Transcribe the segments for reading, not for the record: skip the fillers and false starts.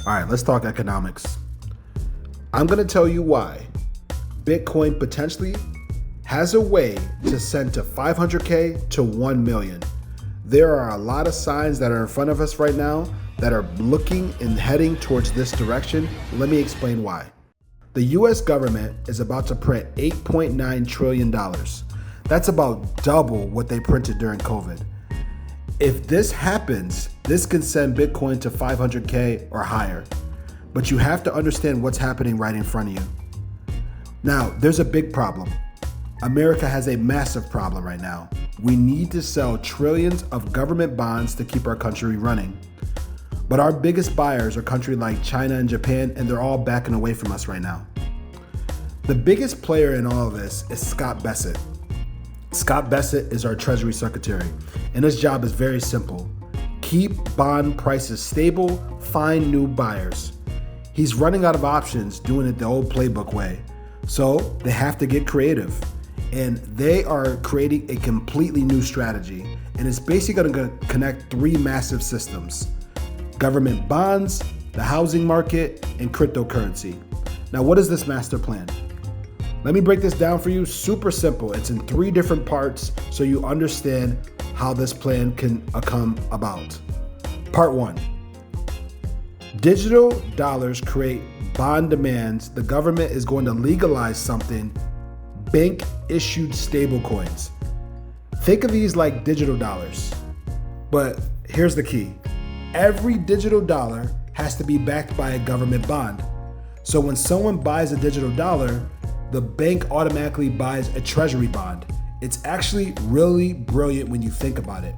All right, let's talk economics. I'm going to tell you why Bitcoin potentially has a way to send to 500K to 1 million. There are a lot of signs that are in front of us right now that are looking and heading towards this direction. Let me explain why. The US government is about to print $8.9 trillion. That's about double what they printed during COVID. If this happens, this can send Bitcoin to 500K or higher. But you have to understand what's happening right in front of you. Now, there's a big problem. America has a massive problem right now. We need to sell trillions of government bonds to keep our country running. But our biggest buyers are countries like China and Japan, and they're all backing away from us right now. The biggest player in all of this is Scott Bessent. Scott Bessent is our Treasury Secretary, and his job is very simple. Keep bond prices stable, find new buyers. He's running out of options doing it the old playbook way, so they have to get creative. And they are creating a completely new strategy, and it's basically going to connect three massive systems: government bonds, the housing market, and cryptocurrency. Now, what is this master plan? Let me break this down for you. Super simple. It's in three different parts so you understand how this plan can come about. Part one, digital dollars create bond demands. The government is going to legalize something, bank issued stablecoins. Think of these like digital dollars, but here's the key. Every digital dollar has to be backed by a government bond. So when someone buys a digital dollar, the bank automatically buys a treasury bond. It's actually really brilliant when you think about it.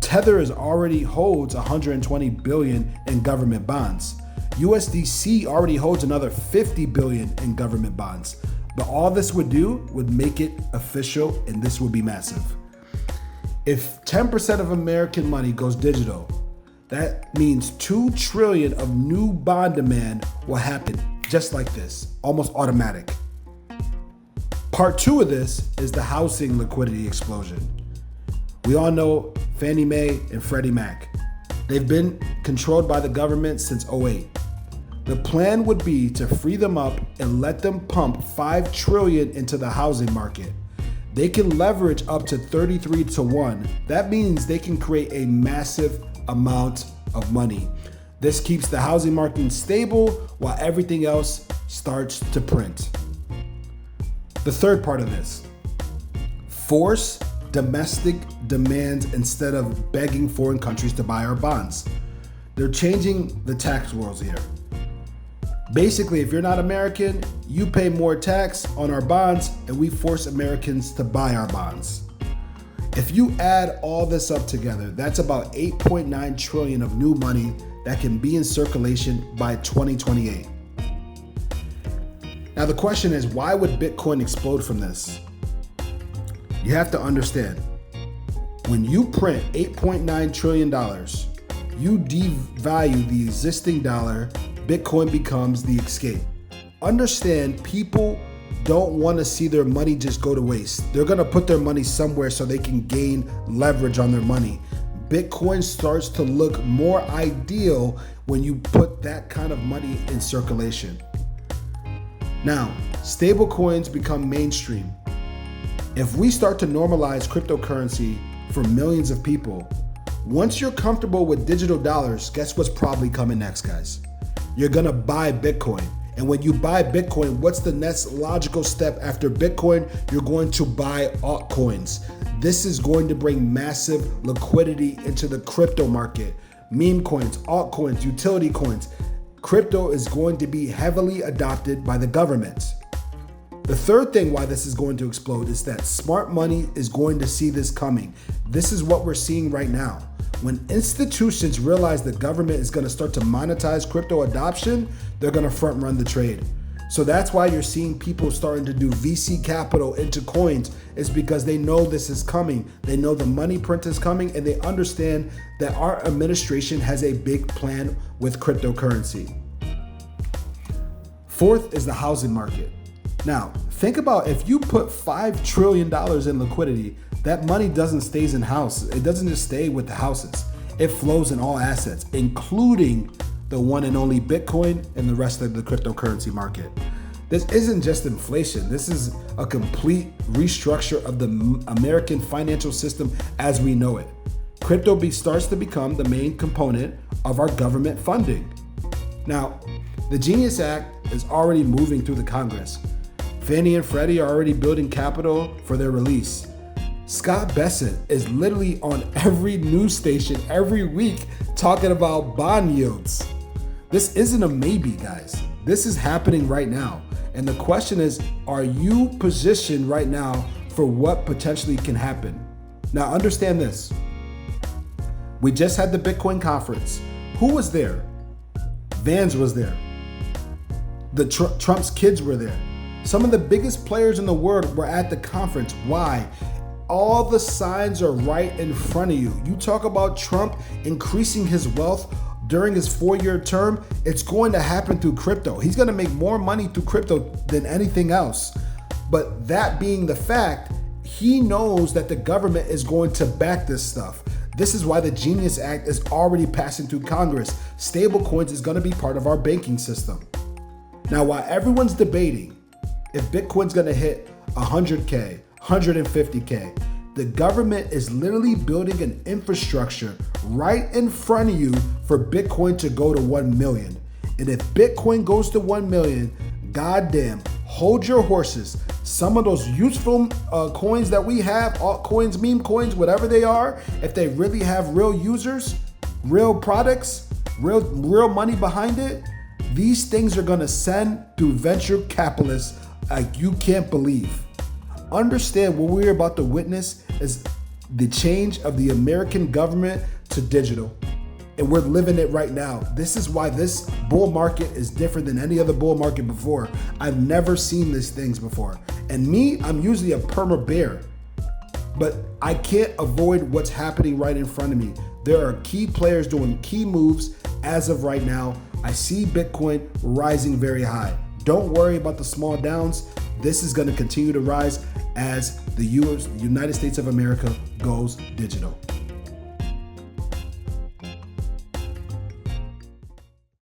Tether already holds 120 billion in government bonds. USDC already holds another 50 billion in government bonds. But all this would do would make it official, and this would be massive. If 10% of American money goes digital, that means 2 trillion of new bond demand will happen just like this, almost automatic. Part two of this is the housing liquidity explosion. We all know Fannie Mae and Freddie Mac. They've been controlled by the government since '08. The plan would be to free them up and let them pump 5 trillion into the housing market. They can leverage up to 33 to 1. That means they can create a massive amount of money. This keeps the housing market stable while everything else starts to print. The third part of this, force domestic demands instead of begging foreign countries to buy our bonds. They're changing the tax rules here. Basically, if you're not American, you pay more tax on our bonds, and we force Americans to buy our bonds. If you add all this up together, that's about 8.9 trillion of new money that can be in circulation by 2028. Now the question is, why would Bitcoin explode from this? You have to understand, when you print $8.9 trillion, you devalue the existing dollar, Bitcoin becomes the escape. Understand, people don't want to see their money just go to waste. They're going to put their money somewhere so they can gain leverage on their money. Bitcoin starts to look more ideal when you put that kind of money in circulation. Now, stable coins become mainstream. If we start to normalize cryptocurrency for millions of people, once you're comfortable with digital dollars, guess what's probably coming next, guys? You're gonna buy Bitcoin. And when you buy Bitcoin, what's the next logical step after Bitcoin? You're going to buy altcoins. This is going to bring massive liquidity into the crypto market. Meme coins, altcoins, utility coins. Crypto is going to be heavily adopted by the government. The third thing why this is going to explode is that smart money is going to see this coming. This is what we're seeing right now. When institutions realize the government is going to start to monetize crypto adoption, they're going to front run the trade. So that's why you're seeing people starting to do VC capital into coins. It's because they know this is coming. They know the money print is coming, and they understand that our administration has a big plan with cryptocurrency. Fourth is the housing market. Now, think about if you put $5 trillion in liquidity, that money doesn't stay in houses. It doesn't just stay with the houses. It flows in all assets, including the one and only Bitcoin and the rest of the cryptocurrency market. This isn't just inflation. This is a complete restructure of the American financial system as we know it. Crypto starts to become the main component of our government funding. Now, the Genius Act is already moving through the Congress. Fannie and Freddie are already building capital for their release. Scott Bessent is literally on every news station every week talking about bond yields. This isn't a maybe, guys. This is happening right now. And the question is, are you positioned right now for what potentially can happen? Now, understand this. We just had the Bitcoin conference. Who was there? Vans was there. The Trump's kids were there. Some of the biggest players in the world were at the conference. Why? All the signs are right in front of you. You talk about Trump increasing his wealth during his 4-year term, it's going to happen through crypto. He's going to make more money through crypto than anything else. But that being the fact, he knows that the government is going to back this stuff. This is why the Genius Act is already passing through Congress. Stablecoins is going to be part of our banking system. Now, while everyone's debating if Bitcoin's going to hit 100K, 150K, the government is literally building an infrastructure right in front of you for Bitcoin to go to 1 million. And if Bitcoin goes to 1 million, goddamn, hold your horses. Some of those useful coins that we have, altcoins, meme coins, whatever they are, if they really have real users, real products, real money behind it, these things are gonna send through venture capitalists like you can't believe. Understand what we're about to witness is the change of the American government to digital. And we're living it right now. This is why this bull market is different than any other bull market before. I've never seen these things before. And me, I'm usually a perma bear, but I can't avoid what's happening right in front of me. There are key players doing key moves as of right now. I see Bitcoin rising very high. Don't worry about the small downs. This is going to continue to rise as the United States of America goes digital.